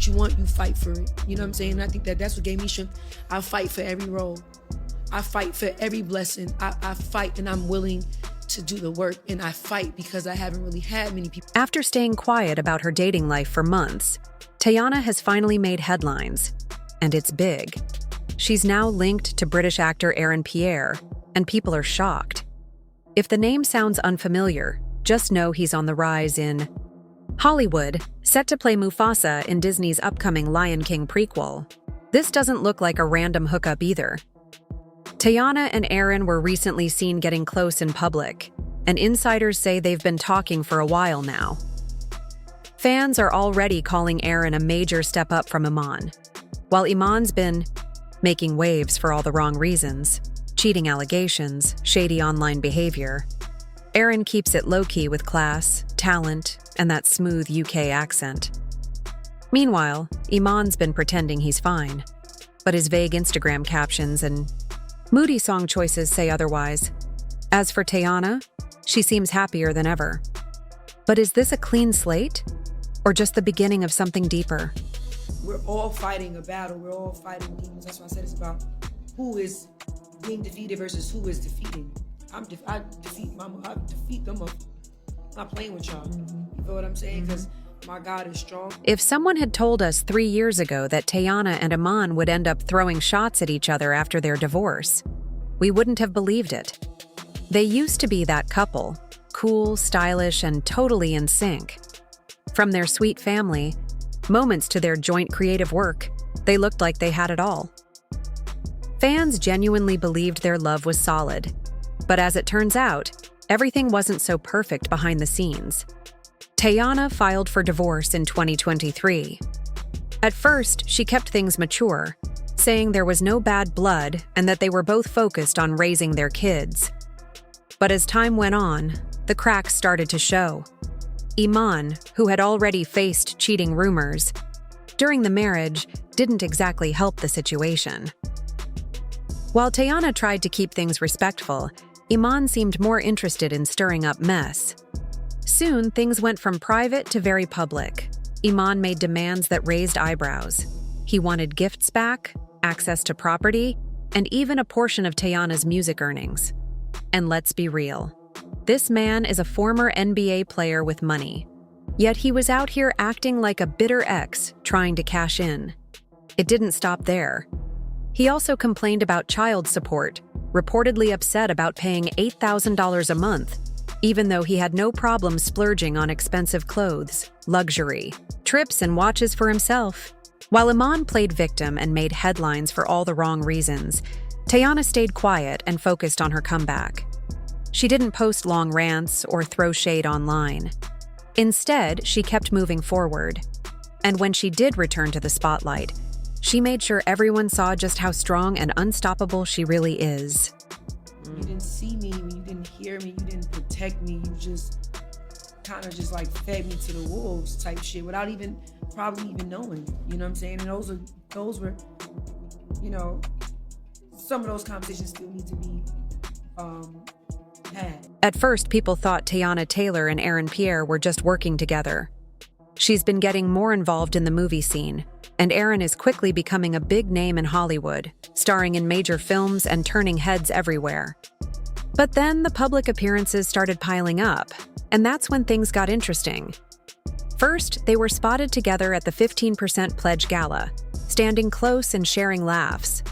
you want, you fight for it. You know what I'm saying? And I think that's what gave me strength. I fight for every role. I fight for every blessing. I fight, and I'm willing to do the work, and I fight because I haven't really had many people. After staying quiet about her dating life for months, Teyana has finally made headlines, and it's big. She's now linked to British actor Aaron Pierre, and people are shocked. If the name sounds unfamiliar, just know he's on the rise in Hollywood, set to play Mufasa in Disney's upcoming Lion King prequel. This doesn't look like a random hookup either. Teyana and Aaron were recently seen getting close in public, and insiders say they've been talking for a while now. Fans are already calling Aaron a major step up from Iman, while Iman's been making waves for all the wrong reasons: cheating allegations, shady online behavior. Aaron keeps it low-key with class, talent, and that smooth UK accent. Meanwhile, Iman's been pretending he's fine, but his vague Instagram captions and moody song choices say otherwise. As for Teyana, she seems happier than ever. But is this a clean slate, or just the beginning of something deeper? We're all fighting a battle. We're all fighting demons. That's why I said it's about who is being defeated versus who is defeating. I defeat them. I'm not playing with y'all. You feel what I'm saying? Because my God is strong. If someone had told us 3 years ago that Teyana and Iman would end up throwing shots at each other after their divorce, we wouldn't have believed it. They used to be that couple, cool, stylish, and totally in sync. From their sweet family, moments to their joint creative work, they looked like they had it all. Fans genuinely believed their love was solid, but as it turns out, everything wasn't so perfect behind the scenes. Teyana filed for divorce in 2023. At first, she kept things mature, saying there was no bad blood and that they were both focused on raising their kids. But as time went on, the cracks started to show. Iman, who had already faced cheating rumors during the marriage, didn't exactly help the situation. While Teyana tried to keep things respectful, Iman seemed more interested in stirring up mess. Soon, things went from private to very public. Iman made demands that raised eyebrows. He wanted gifts back, access to property, and even a portion of Teyana's music earnings. And let's be real. This man is a former NBA player with money. Yet he was out here acting like a bitter ex trying to cash in. It didn't stop there. He also complained about child support, reportedly upset about paying $8,000 a month, even though he had no problem splurging on expensive clothes, luxury, trips, and watches for himself. While Iman played victim and made headlines for all the wrong reasons, Teyana stayed quiet and focused on her comeback. She didn't post long rants or throw shade online. Instead, she kept moving forward. And when she did return to the spotlight, she made sure everyone saw just how strong and unstoppable she really is. You didn't see me, you didn't hear me, you didn't protect me, you just kind of just like fed me to the wolves type shit without probably even knowing, you know what I'm saying? And those were, you know, some of those conversations still need to be had. At first, people thought Teyana Taylor and Aaron Pierre were just working together. She's been getting more involved in the movie scene, and Aaron is quickly becoming a big name in Hollywood, starring in major films and turning heads everywhere. But then the public appearances started piling up, and that's when things got interesting. First, they were spotted together at the 15% Pledge Gala, standing close and sharing laughs.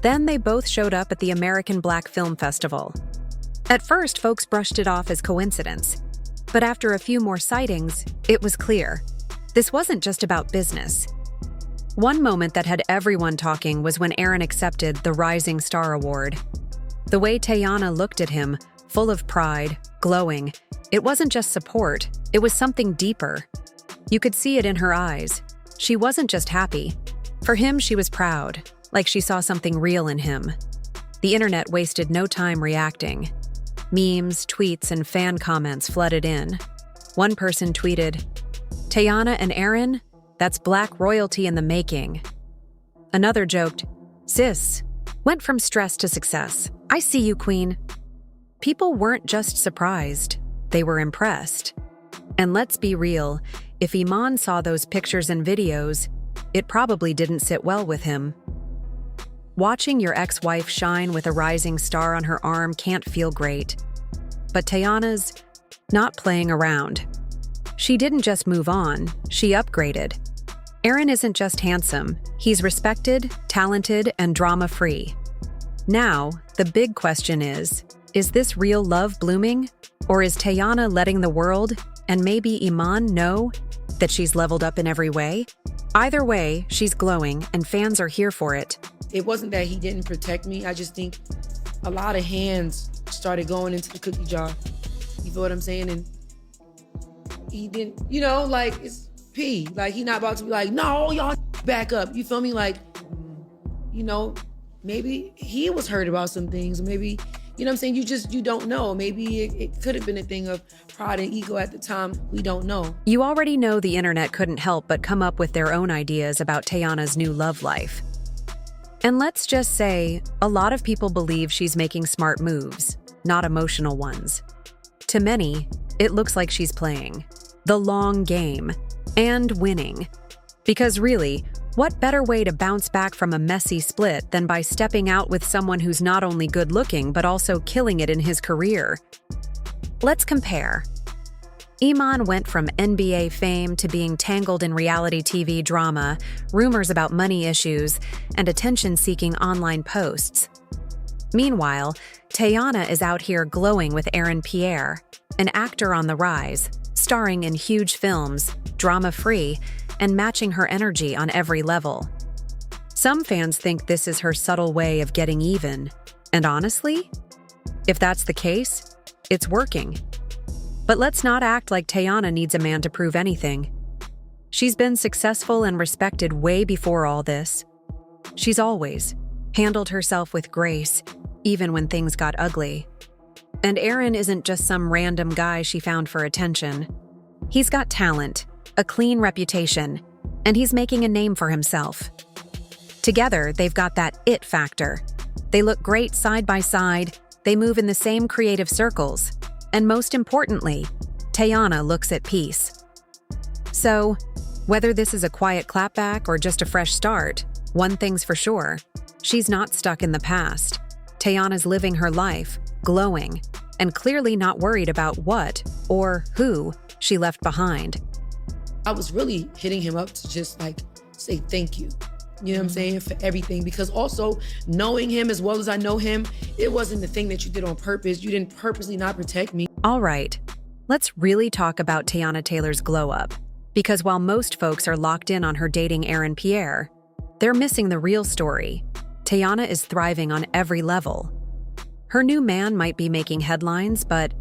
Then they both showed up at the American Black Film Festival. At first, folks brushed it off as coincidence, but after a few more sightings, it was clear. This wasn't just about business. One moment that had everyone talking was when Aaron accepted the Rising Star Award. The way Teyana looked at him, full of pride, glowing, it wasn't just support, it was something deeper. You could see it in her eyes. She wasn't just happy. For him, she was proud, like she saw something real in him. The internet wasted no time reacting. Memes, tweets, and fan comments flooded in. One person tweeted, "Teyana and Aaron? That's black royalty in the making." Another joked, "Sis, went from stress to success. I see you, queen." People weren't just surprised, they were impressed. And let's be real, if Iman saw those pictures and videos, it probably didn't sit well with him. Watching your ex-wife shine with a rising star on her arm can't feel great. But Teyana's not playing around. She didn't just move on, she upgraded. Aaron isn't just handsome, he's respected, talented, and drama-free. Now, the big question is this real love blooming? Or is Teyana letting the world, and maybe Iman, know that she's leveled up in every way? Either way, she's glowing, and fans are here for it. It wasn't that he didn't protect me. I just think a lot of hands started going into the cookie jar. You feel what I'm saying? And he didn't, like, it's P. Like, he not about to be like, no, y'all back up. You feel me? Like, maybe he was hurt about some things. Maybe, you know what I'm saying? You don't know. Maybe it could have been a thing of pride and ego at the time. We don't know. You already know the internet couldn't help but come up with their own ideas about Teyana's new love life. And let's just say, a lot of people believe she's making smart moves, not emotional ones. To many, it looks like she's playing the long game and winning. Because really, what better way to bounce back from a messy split than by stepping out with someone who's not only good-looking but also killing it in his career? Let's compare. Iman went from NBA fame to being tangled in reality TV drama, rumors about money issues, and attention-seeking online posts. Meanwhile, Teyana is out here glowing with Aaron Pierre, an actor on the rise, starring in huge films, drama-free, and matching her energy on every level. Some fans think this is her subtle way of getting even, and honestly, if that's the case, it's working. But let's not act like Teyana needs a man to prove anything. She's been successful and respected way before all this. She's always handled herself with grace, even when things got ugly. And Aaron isn't just some random guy she found for attention. He's got talent, a clean reputation, and he's making a name for himself. Together, they've got that it factor. They look great side by side, they move in the same creative circles, and most importantly, Teyana looks at peace. So, whether this is a quiet clapback or just a fresh start, one thing's for sure, she's not stuck in the past. Teyana's living her life, glowing, and clearly not worried about what or who she left behind. I was really hitting him up to just say thank you. You know what I'm saying? For everything. Because also knowing him as well as I know him, it wasn't the thing that you did on purpose. You didn't purposely not protect me. All right, let's really talk about Teyana Taylor's glow up. Because while most folks are locked in on her dating Aaron Pierre, they're missing the real story. Teyana is thriving on every level. Her new man might be making headlines, but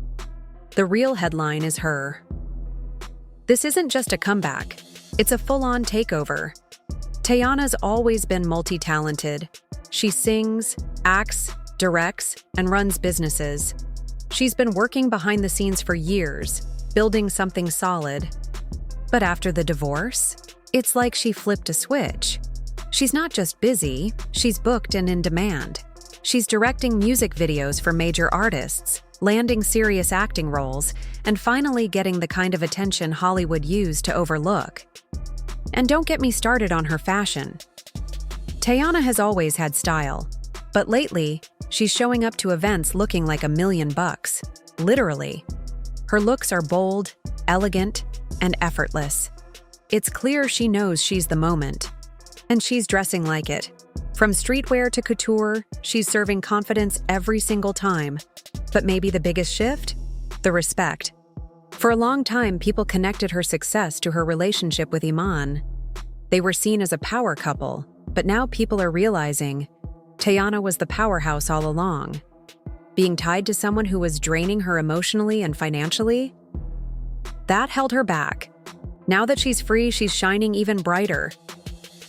the real headline is her. This isn't just a comeback, it's a full-on takeover. Teyana's always been multi-talented. She sings, acts, directs, and runs businesses. She's been working behind the scenes for years, building something solid. But after the divorce, it's like she flipped a switch. She's not just busy, she's booked and in demand. She's directing music videos for major artists, landing serious acting roles, and finally getting the kind of attention Hollywood used to overlook. And don't get me started on her fashion. Teyana has always had style, but lately, she's showing up to events looking like $1 million. Literally. Her looks are bold, elegant, and effortless. It's clear she knows she's the moment. And she's dressing like it. From streetwear to couture, she's serving confidence every single time. But maybe the biggest shift? The respect. For a long time, people connected her success to her relationship with Iman. They were seen as a power couple, but now people are realizing Teyana was the powerhouse all along. Being tied to someone who was draining her emotionally and financially? That held her back. Now that she's free, she's shining even brighter.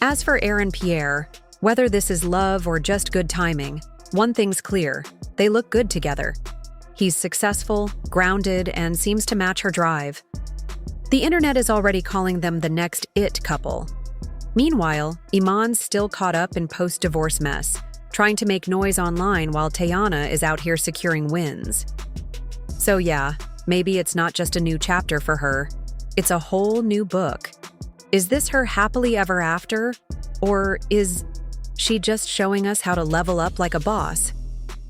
As for Aaron Pierre, whether this is love or just good timing, one thing's clear, they look good together. He's successful, grounded, and seems to match her drive. The internet is already calling them the next it couple. Meanwhile, Iman's still caught up in post-divorce mess, trying to make noise online while Teyana is out here securing wins. So yeah, maybe it's not just a new chapter for her, it's a whole new book. Is this her happily ever after? Or is she just showing us how to level up like a boss?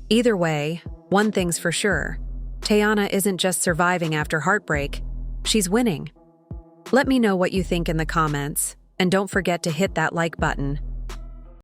Either way, one thing's for sure. Teyana isn't just surviving after heartbreak, she's winning. Let me know what you think in the comments, and don't forget to hit that like button.